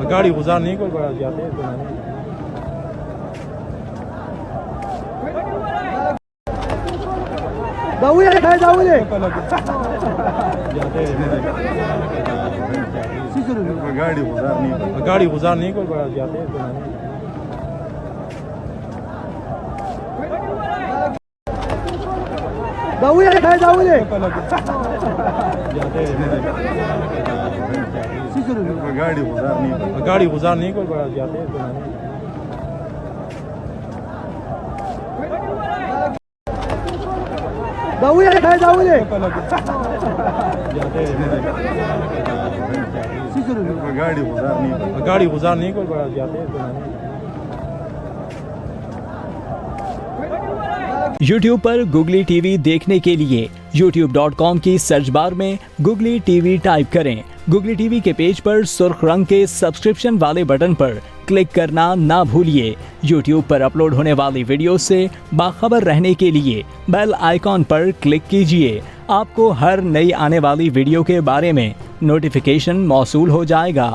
गाड़ी गुजार नहीं कोई बड़ा जाते हैं गाड़ी गुजार नहीं कोई बड़ा जाते हैं गाड़ी गुजार नहीं कोई बड़ा जाते हैं गाड़ी गुजार नहीं कोई बड़ा जाते हैं YouTube पर गुगली टीवी देखने के लिए youtube.com की सर्च बार में गुगली टीवी टाइप करें। गुगली टीवी के पेज पर सुर्ख रंग के सब्सक्रिप्शन वाले बटन पर क्लिक करना ना भूलिए। YouTube पर अपलोड होने वाली वीडियो से बाखबर रहने के लिए बेल आइकॉन पर क्लिक कीजिए। आपको हर नई आने वाली वीडियो के बारे में नोटिफिकेशन मौसूल हो जाएगा।